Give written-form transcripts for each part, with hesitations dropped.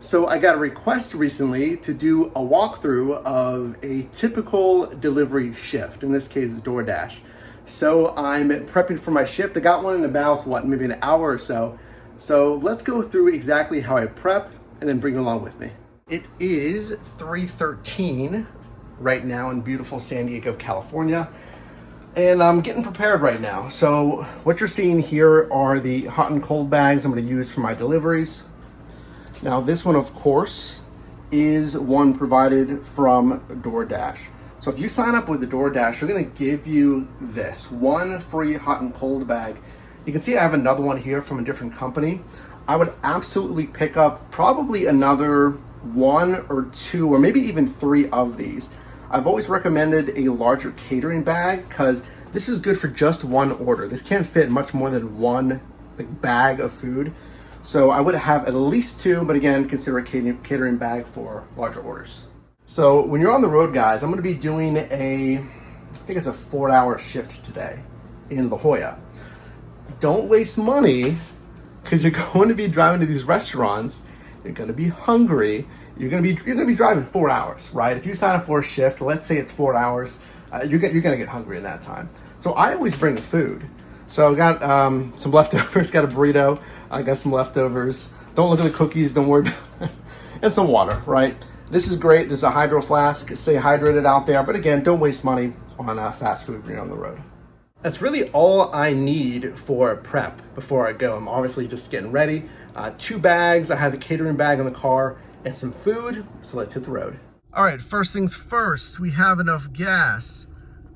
So I got a request recently to do a walkthrough of a typical delivery shift, in this case DoorDash. So I'm prepping for my shift. I got one in about, maybe an hour or so. So let's go through exactly how I prep and then bring it along with me. It is 3:13 right now in beautiful San Diego, California. And I'm getting prepared right now. So what you're seeing here are the hot and cold bags I'm going to use for my deliveries. Now this one, of course, is one provided from DoorDash. So if you sign up with the DoorDash, they're going to give you this one free hot and cold bag. You can see I have another one here from a different company. I would absolutely pick up probably another one or two or maybe even three of these. I've always recommended a larger catering bag because this is good for just one order. This can't fit much more than one bag of food. So I would have at least two, but again, consider a catering bag for larger orders. So when you're on the road, guys, I'm gonna be doing I think it's a 4-hour shift today in La Jolla. Don't waste money because you're going to be driving to these restaurants. You're gonna be hungry. You're gonna be driving 4 hours, right? If you sign up for a shift, let's say it's 4 hours, you're gonna get hungry in that time. So I always bring the food. So I got some leftovers, got a burrito, I got some leftovers. Don't look at the cookies, don't worry about it. And some water, right? This is great. This is a hydro flask. Stay hydrated out there. But again, don't waste money on fast food when you're on the road. That's really all I need for prep before I go. I'm obviously just getting ready. 2 bags. I have the catering bag in the car and some food. So let's hit the road. All right, first things first, we have enough gas.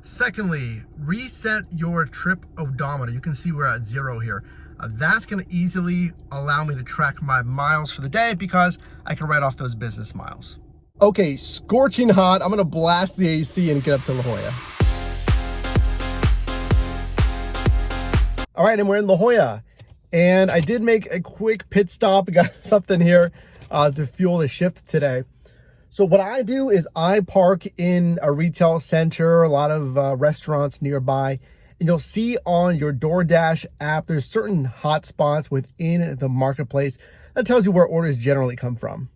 Secondly, reset your trip odometer. You can see we're at 0 here. That's gonna easily allow me to track my miles for the day because I can write off those business miles. Okay, scorching hot. I'm gonna blast the AC and get up to La Jolla. All right, and we're in La Jolla. And I did make a quick pit stop. I got something here to fuel the shift today. So what I do is I park in a retail center, a lot of restaurants nearby, and you'll see on your DoorDash app, there's certain hotspots within the marketplace that tells you where orders generally come from.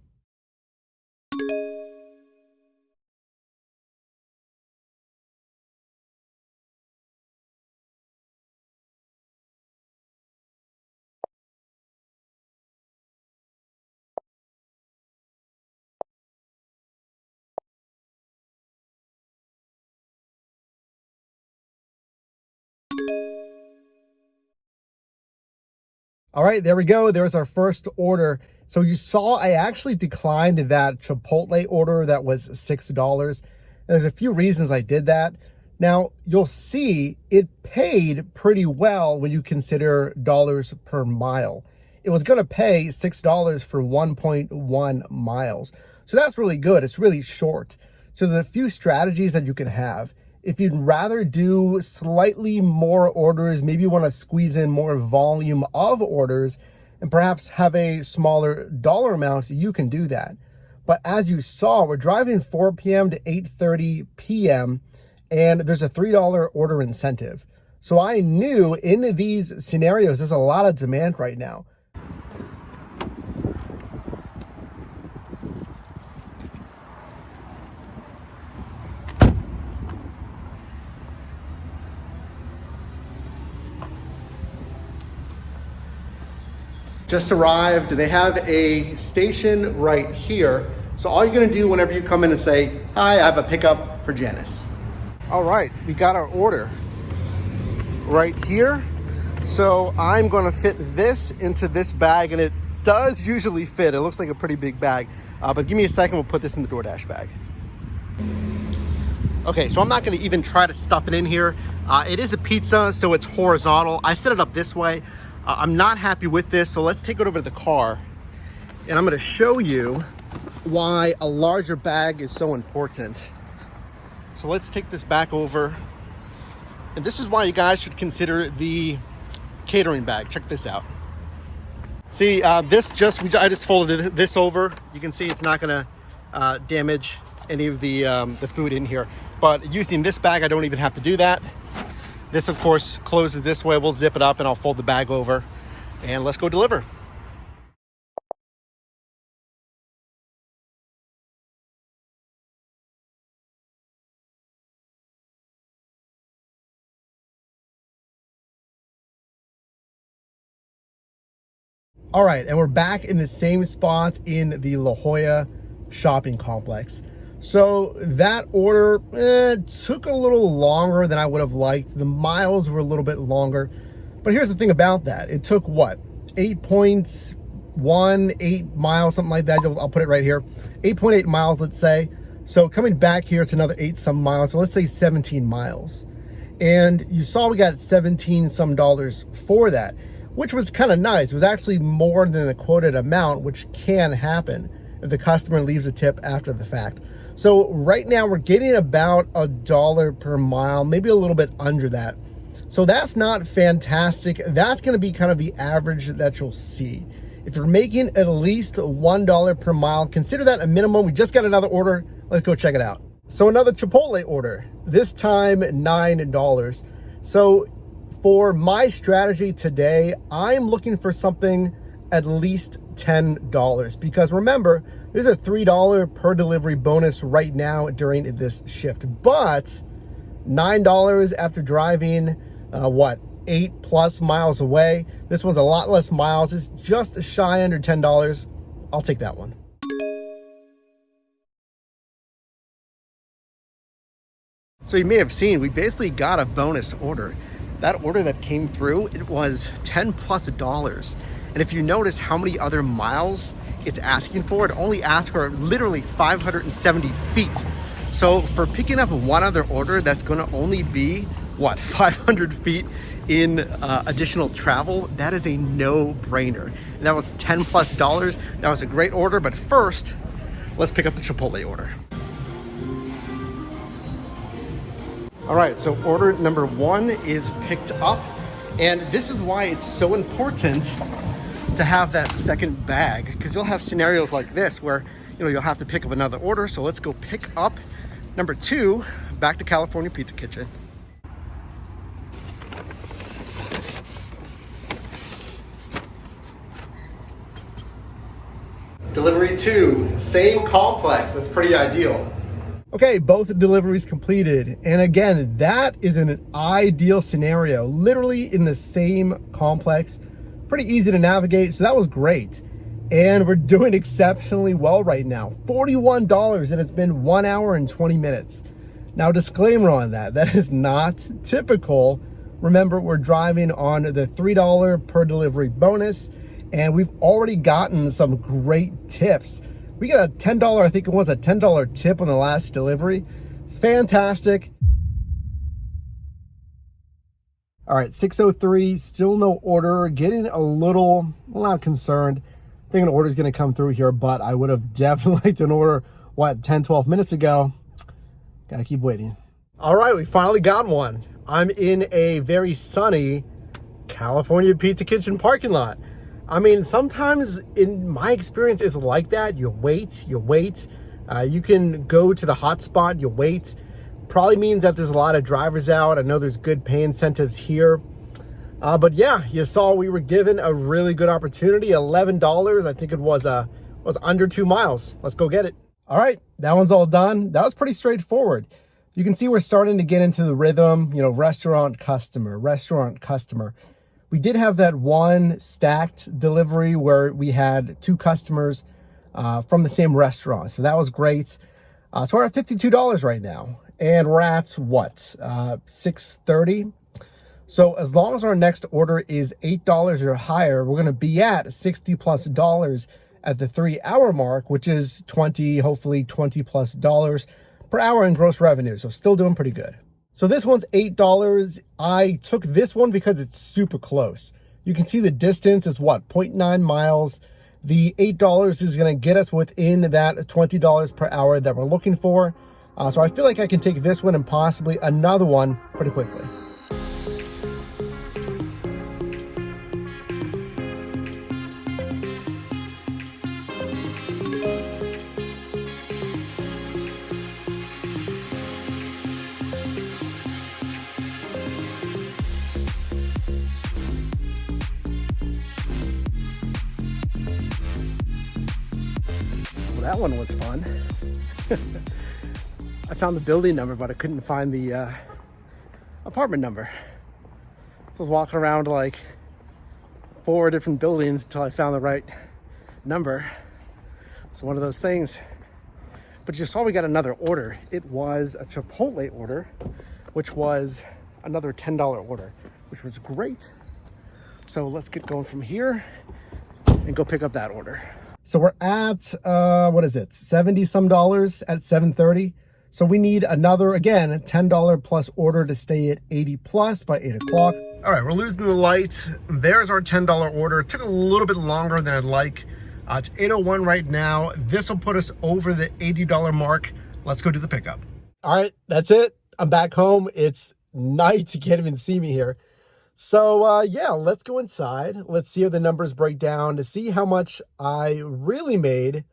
All right, there we go. There's our first order. So you saw I actually declined that Chipotle order that was $6. There's a few reasons I did that. Now, you'll see it paid pretty well when you consider dollars per mile. It was going to pay $6 for 1.1 miles. So that's really good. It's really short. So there's a few strategies that you can have. If you'd rather do slightly more orders, maybe you want to squeeze in more volume of orders and perhaps have a smaller dollar amount, you can do that. But as you saw, we're driving 4 p.m. to 8:30 p.m. and there's a $3 order incentive. So I knew in these scenarios, there's a lot of demand right now. Just arrived. They have a station right here. So all you're gonna do whenever you come in and say, hi, I have a pickup for Janice. All right, we got our order right here. So I'm gonna fit this into this bag, and it does usually fit. It looks like a pretty big bag, but give me a second, we'll put this in the DoorDash bag. Okay, so I'm not gonna even try to stuff it in here. It is a pizza, so it's horizontal. I set it up this way. I'm not happy with this, so let's take it over to the car and I'm gonna show you why a larger bag is so important. So let's take this back over. And this is why you guys should consider the catering bag. Check this out. See, I just folded this over. You can see it's not gonna damage any of the food in here. But using this bag, I don't even have to do that. This, of course, closes this way. We'll zip it up and I'll fold the bag over and let's go deliver. All right, and we're back in the same spot in the La Jolla shopping complex. So that order took a little longer than I would have liked. The miles were a little bit longer. But here's the thing about that. It took what? 8.18 miles, something like that. I'll put it right here. 8.8 miles, let's say. So coming back here, it's another 8 some miles. So let's say 17 miles. And you saw we got 17 some dollars for that, which was kind of nice. It was actually more than the quoted amount, which can happen if the customer leaves a tip after the fact. So right now we're getting about $1 per mile, maybe a little bit under that. So that's not fantastic. That's going to be kind of the average that you'll see. If you're making at least $1 per mile, consider that a minimum. We just got another order. Let's go check it out. So another Chipotle order, this time $9. So for my strategy today, I'm looking for something at least $10 because remember, there's a $3 per delivery bonus right now during this shift, but $9 after driving, 8+ miles away. This one's a lot less miles. It's just shy under $10. I'll take that one. So you may have seen, we basically got a bonus order. That order that came through, it was $10+. And if you notice how many other miles it's asking for, it only asks for literally 570 feet. So for picking up one other order, that's gonna only be, 500 feet in additional travel. That is a no-brainer. And that was $10+. That was a great order, but first, let's pick up the Chipotle order. All right, so order number 1 is picked up. And this is why it's so important to have that second bag, because you'll have scenarios like this where you'll have to pick up another order. So let's go pick up number 2 back to California Pizza Kitchen. Delivery 2, same complex. That's pretty ideal. Okay, both deliveries completed. And again, that is an ideal scenario, literally in the same complex. Pretty easy to navigate, so that was great. And we're doing exceptionally well right now. $41, and it's been 1 hour and 20 minutes. Now, disclaimer on that, that is not typical. Remember, we're driving on the $3 per delivery bonus, and we've already gotten some great tips. We got a $10, I think it was a $10 tip on the last delivery. Fantastic. All right, 6:03, still no order. Getting a little, well, not concerned. Thinking an order is going to come through here, but I would have definitely liked an order, 10, 12 minutes ago. Got to keep waiting. All right, we finally got one. I'm in a very sunny California Pizza Kitchen parking lot. I mean, sometimes in my experience, it's like that. You wait. You can go to the hot spot, you wait. Probably means that there's a lot of drivers out. I know there's good pay incentives here. But yeah, you saw we were given a really good opportunity, $11. I think it was under 2 miles. Let's go get it. All right, that one's all done. That was pretty straightforward. You can see we're starting to get into the rhythm, restaurant, customer. We did have that one stacked delivery where we had 2 customers from the same restaurant. So that was great. So we're at $52 right now. And we're at what? 6:30. So as long as our next order is $8 or higher, we're going to be at $60+ at the 3-hour mark, which is hopefully $20+ per hour in gross revenue. So still doing pretty good. So this one's $8. I took this one because it's super close. You can see the distance is 0.9 miles. The $8 is going to get us within that $20 per hour that we're looking for. So I feel like I can take this one and possibly another one pretty quickly. That one was fun. I found the building number, but I couldn't find the apartment number. So I was walking around like 4 different buildings until I found the right number. It's one of those things. But you saw we got another order. It was a Chipotle order, which was another $10 order, which was great. So let's get going from here and go pick up that order. So we're at, what is it? 70 some dollars at 7:30. So we need another, again, $10 plus order to stay at 80 plus by 8 o'clock. All right, we're losing the light. There's our $10 order. It took a little bit longer than I'd like. It's 8:01 right now. This will put us over the $80 mark. Let's go do the pickup. All right, that's it. I'm back home. It's night. You can't even see me here. So yeah, let's go inside. Let's see how the numbers break down to see how much I really made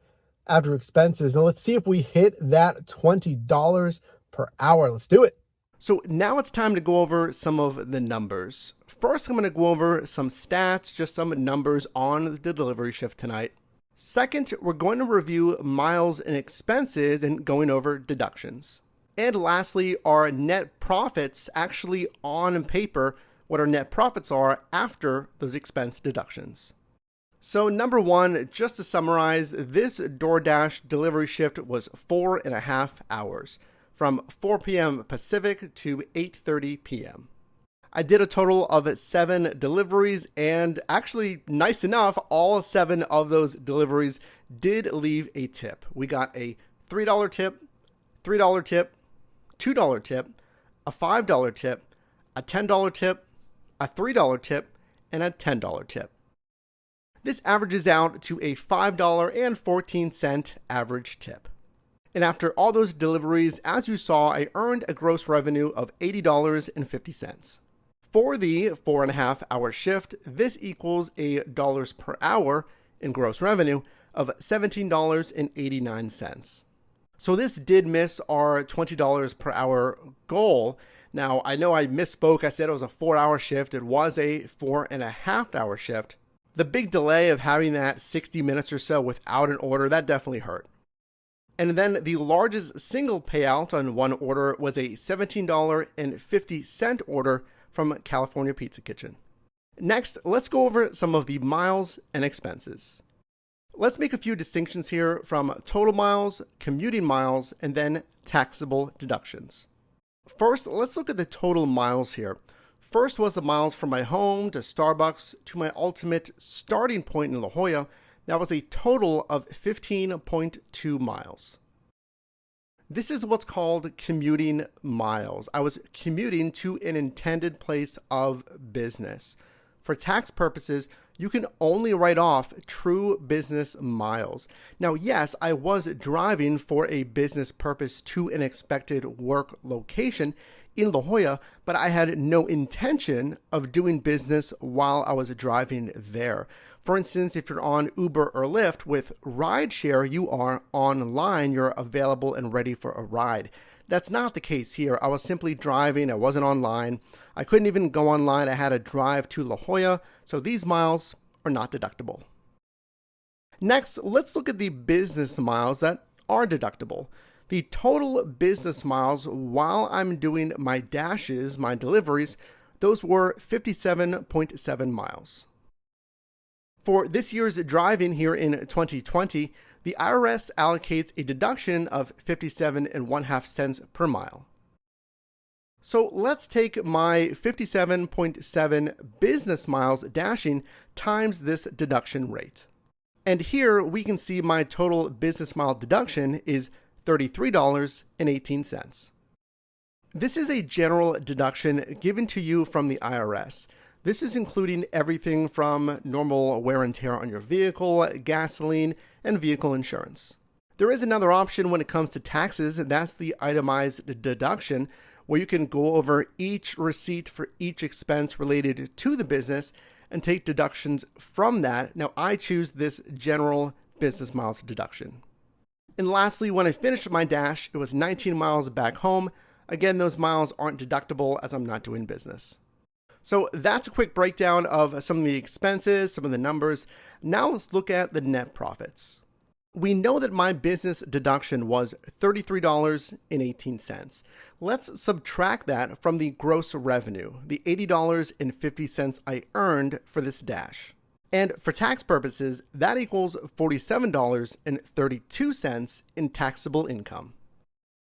after expenses. Now let's see if we hit that $20 per hour. Let's do it. So now it's time to go over some of the numbers. First, I'm going to go over some stats, just some numbers on the delivery shift tonight. Second, we're going to review miles and expenses and going over deductions. And lastly, our net profits, actually on paper, what our net profits are after those expense deductions. So number one, just to summarize, this DoorDash delivery shift was 4.5 hours from 4 p.m. Pacific to 8:30 p.m. I did a total of 7 deliveries, and actually, nice enough, all 7 of those deliveries did leave a tip. We got a $3 tip, $3 tip, $2 tip, a $5 tip, a $10 tip, a $3 tip, and a $10 tip. This averages out to a $5.14 average tip. And after all those deliveries, as you saw, I earned a gross revenue of $80.50. For the 4.5 hour shift, this equals a dollars per hour in gross revenue of $17.89. So this did miss our $20 per hour goal. Now, I know I misspoke. I said it was a 4-hour shift. It was a 4.5 hour shift. The big delay of having that 60 minutes or so without an order, that definitely hurt. And then the largest single payout on one order was a $17.50 order from California Pizza Kitchen. Next, let's go over some of the miles and expenses. Let's make a few distinctions here from total miles, commuting miles, and then taxable deductions. First, let's look at the total miles here. First was the miles from my home to Starbucks to my ultimate starting point in La Jolla. That was a total of 15.2 miles. This is what's called commuting miles. I was commuting to an intended place of business. For tax purposes, you can only write off true business miles. Now, yes, I was driving for a business purpose to an expected work location in La Jolla, but I had no intention of doing business while I was driving there. For instance, if you're on Uber or Lyft with rideshare, you are online, you're available and ready for a ride. That's not the case here. I was simply driving, I wasn't online. I couldn't even go online, I had to drive to La Jolla, so these miles are not deductible. Next, let's look at the business miles that are deductible. The total business miles while I'm doing my dashes, my deliveries, those were 57.7 miles. For this year's driving here in 2020, the IRS allocates a deduction of 57.5 cents per mile. So let's take my 57.7 business miles dashing times this deduction rate. And here we can see my total business mile deduction is $33.18. This is a general deduction given to you from the IRS. This is including everything from normal wear and tear on your vehicle, gasoline, and vehicle insurance. There is another option when it comes to taxes, and that's the itemized deduction, where you can go over each receipt for each expense related to the business and take deductions from that. Now, I choose this general business miles deduction. And lastly, when I finished my dash, it was 19 miles back home. Again, those miles aren't deductible as I'm not doing business. So that's a quick breakdown of some of the expenses, some of the numbers. Now let's look at the net profits. We know that my business deduction was $33.18. Let's subtract that from the gross revenue, the $80.50 I earned for this dash. And for tax purposes, that equals $47.32 in taxable income.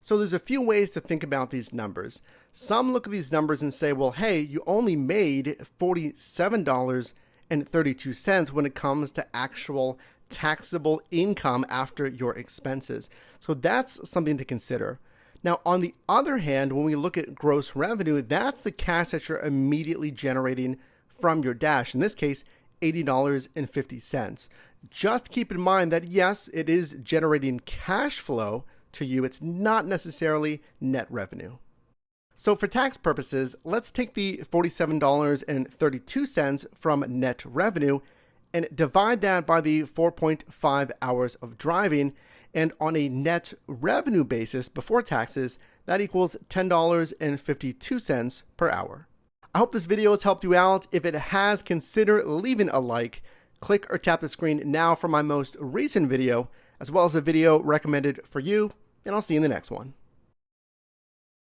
So there's a few ways to think about these numbers. Some look at these numbers and say, well, hey, you only made $47.32 when it comes to actual taxable income after your expenses. So that's something to consider. Now, on the other hand, when we look at gross revenue, that's the cash that you're immediately generating from your Dash. In this case, $80.50. Just keep in mind that yes, it is generating cash flow to you. It's not necessarily net revenue. So for tax purposes, let's take the $47.32 from net revenue and divide that by the 4.5 hours of driving. And on a net revenue basis before taxes, that equals $10.52 per hour. I hope this video has helped you out. If it has, consider leaving a like. Click or tap the screen now for my most recent video, as well as a video recommended for you, and I'll see you in the next one.